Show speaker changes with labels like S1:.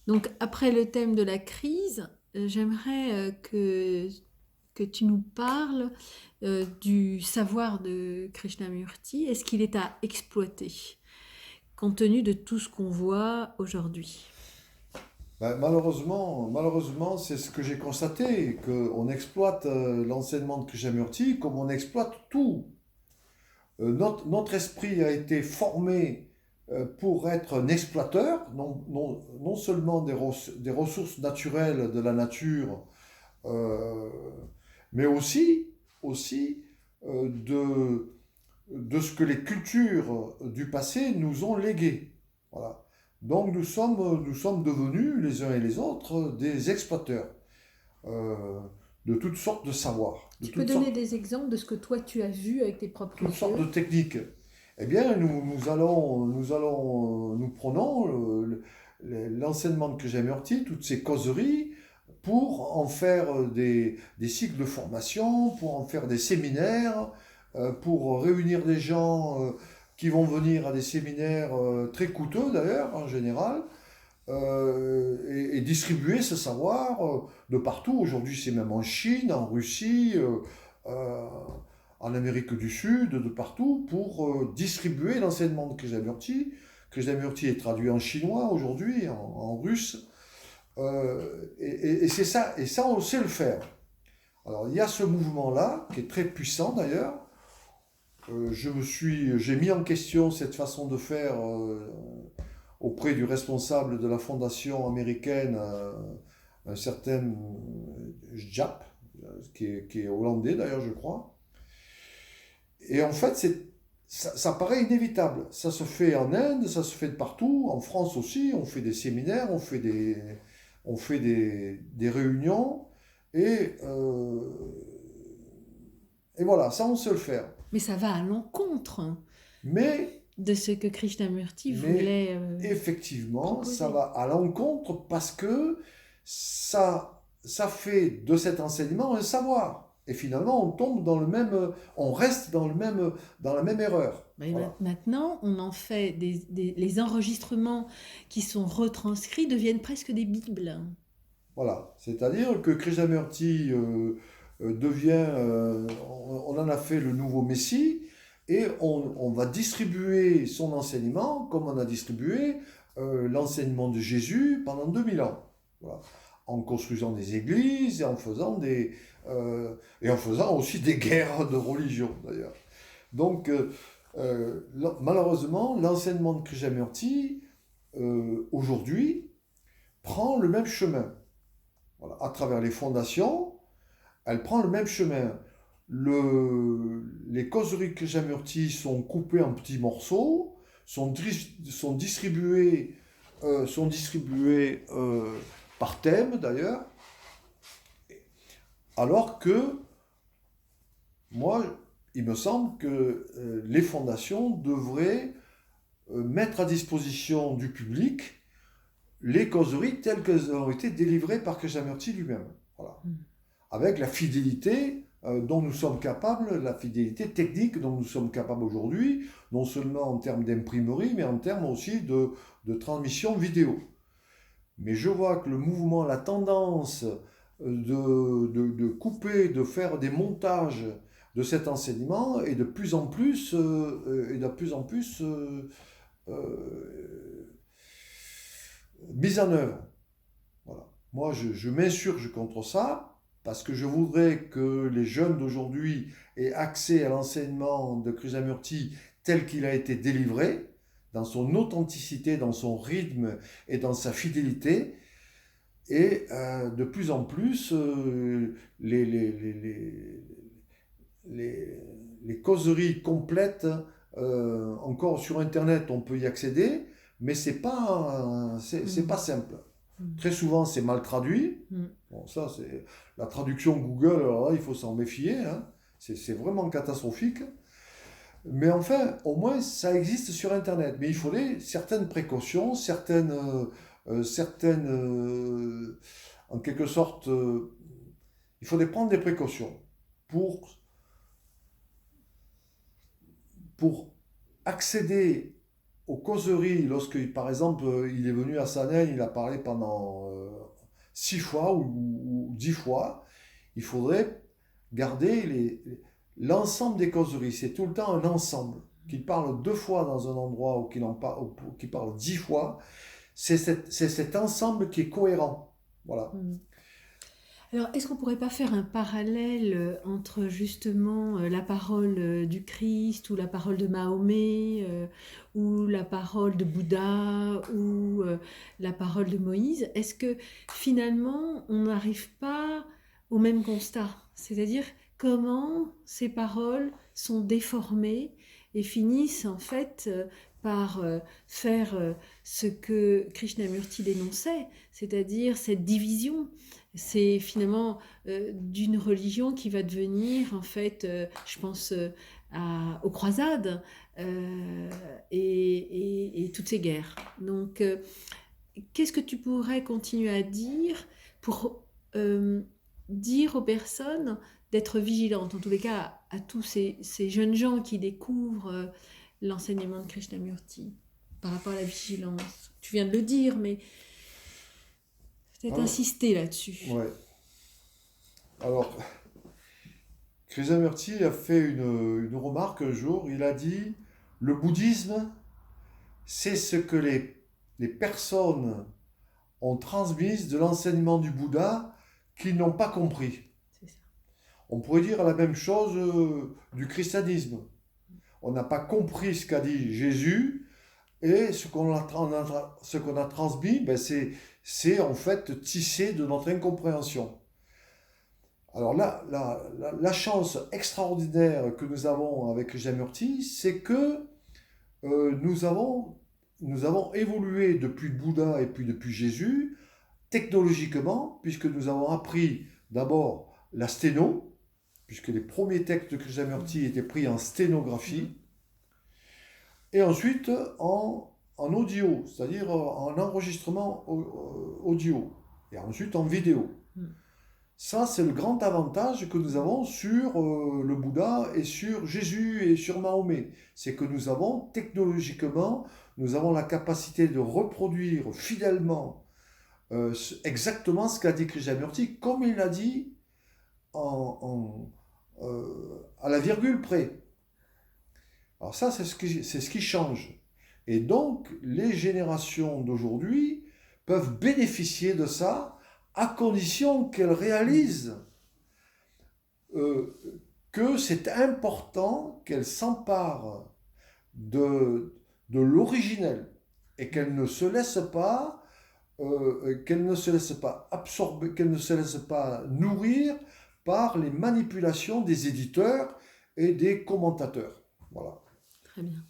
S1: Donc, après le thème de la crise, j'aimerais que tu nous parles du savoir de Krishnamurti. Est-ce qu'il est à exploiter, compte tenu de tout ce qu'on voit aujourd'hui?
S2: Ben, malheureusement, c'est ce que j'ai constaté, qu'on exploite l'enseignement de Krishnamurti comme on exploite tout. Notre esprit a été formé pour être un exploiteur, non seulement des ressources naturelles de la nature, euh, mais aussi de ce que les cultures du passé nous ont légué. Voilà. Donc nous sommes devenus les uns et les autres des exploiteurs euh, de toutes sortes de savoirs, de
S1: Tu peux donner
S2: sortes,
S1: des exemples de ce que toi tu as vu avec tes propres
S2: toutes sortes de
S1: yeux?
S2: techniques. Eh bien, nous prenons l'enseignement de Krishnamurti, toutes ces causeries, pour en faire des cycles de formation, pour en faire des séminaires, pour réunir des gens qui vont venir à des séminaires très coûteux d'ailleurs, en général, et distribuer ce savoir de partout. Aujourd'hui, c'est même en Chine, en Russie, euh, en Amérique du Sud, de partout, pour distribuer l'enseignement de Krishnamurti. Krishnamurti est traduit en chinois aujourd'hui, en russe, et c'est ça, et ça on sait le faire. Alors il y a ce mouvement-là, qui est très puissant d'ailleurs. J'ai mis en question cette façon de faire auprès du responsable de la fondation américaine, un certain Jap, qui est hollandais d'ailleurs, je crois. Et en fait, ça paraît inévitable. Ça se fait en Inde, ça se fait de partout, en France aussi. On fait des séminaires, on fait des réunions, et, euh, et voilà, ça on sait le faire.
S1: Mais ça va à l'encontre
S2: Mais
S1: de ce que Krishnamurti
S2: Mais
S1: voulait
S2: effectivement, ça
S1: proposer.
S2: va à l'encontre parce que ça fait de cet enseignement un savoir. Et finalement, on tombe dans le même, on reste dans la même erreur.
S1: Ben,
S2: Voilà.
S1: maintenant, on en fait les enregistrements qui sont retranscrits deviennent presque des bibles.
S2: Voilà. C'est-à-dire que Krishnamurti devient, on en a fait le nouveau Messie, et on va distribuer son enseignement comme on a distribué l'enseignement de Jésus pendant 2000 ans. Voilà. En construisant des églises et en faisant aussi des guerres de religion d'ailleurs. Donc malheureusement, l'enseignement de Krishnamurti aujourd'hui prend le même chemin. Voilà. À travers les fondations, elle prend le même chemin. Les causeries Krishnamurti sont coupées en petits morceaux, sont distribuées, par thème d'ailleurs, alors que moi, il me semble que les fondations devraient mettre à disposition du public les causeries telles qu'elles ont été délivrées par Krishnamurti lui-même. Voilà. Avec la fidélité dont nous sommes capables, la fidélité technique dont nous sommes capables aujourd'hui, non seulement en termes d'imprimerie, mais en termes aussi de transmission vidéo. Mais je vois que le mouvement, la tendance de couper, de faire des montages de cet enseignement est de plus en plus, euh, mise en œuvre. Voilà. Moi, je m'insurge contre ça parce que je voudrais que les jeunes d'aujourd'hui aient accès à l'enseignement de Krishnamurti tel qu'il a été délivré, dans son authenticité, dans son rythme et dans sa fidélité. Et de plus en plus, les, les causeries complètes, encore sur Internet, on peut y accéder, mais c'est pas simple.
S1: Mm.
S2: Très souvent, c'est mal traduit.
S1: Mm.
S2: Bon, ça, c'est la traduction Google, alors là, il faut s'en méfier, hein. C'est vraiment catastrophique. Mais enfin, au moins, ça existe sur Internet. Mais il faudrait certaines précautions, en quelque sorte, il faudrait prendre des précautions pour, pour accéder aux causeries, lorsque, par exemple, il est venu à Sanel, il a parlé pendant 6 fois ou 10 fois, il faudrait garder l'ensemble des causeries. C'est tout le temps un ensemble. Qu'il parle 2 fois dans un endroit ou qu'il parle 10 fois, c'est cet ensemble qui est cohérent. Voilà.
S1: Alors, est-ce qu'on ne pourrait pas faire un parallèle entre justement la parole du Christ ou la parole de Mahomet ou la parole de Bouddha ou la parole de Moïse? Est-ce que finalement on n'arrive pas au même constat? C'est-à-dire comment ces paroles sont déformées et finissent en fait par faire ce que Krishnamurti dénonçait, c'est-à-dire cette division. C'est finalement d'une religion qui va devenir, en fait, je pense aux croisades et toutes ces guerres. Donc, qu'est-ce que tu pourrais continuer à dire pour dire aux personnes d'être vigilantes, en tous les cas à tous ces jeunes gens qui découvrent l'enseignement de Krishnamurti par rapport à la vigilance? Tu viens de le dire, mais peut-être insister là-dessus.
S2: Ouais. Alors, Krishnamurti a fait une remarque un jour. Il a dit, le bouddhisme, c'est ce que les personnes ont transmis de l'enseignement du Bouddha qu'ils n'ont pas compris.
S1: C'est ça.
S2: On pourrait dire la même chose du christianisme. On n'a pas compris ce qu'a dit Jésus, et ce qu'on a transmis, ben c'est en fait tissé de notre incompréhension. Alors là, la chance extraordinaire que nous avons avec Krishnamurti, c'est que nous avons évolué depuis le Bouddha et puis depuis Jésus, technologiquement, puisque nous avons appris d'abord la sténo, puisque les premiers textes de Krishnamurti étaient pris en sténographie, et ensuite en audio, c'est-à-dire en enregistrement audio, et ensuite en vidéo. Ça, c'est le grand avantage que nous avons sur le Bouddha et sur Jésus et sur Mahomet. C'est que nous avons, technologiquement, nous avons la capacité de reproduire fidèlement exactement ce qu'a dit Krishnamurti, comme il l'a dit à la virgule près. Alors ça, c'est ce qui change. Et donc, les générations d'aujourd'hui peuvent bénéficier de ça à condition qu'elles réalisent que c'est important qu'elles s'emparent de l'originel et qu'elles ne se laissent pas absorber, qu'elles ne se laissent pas nourrir par les manipulations des éditeurs et des commentateurs. Voilà.
S1: Très bien.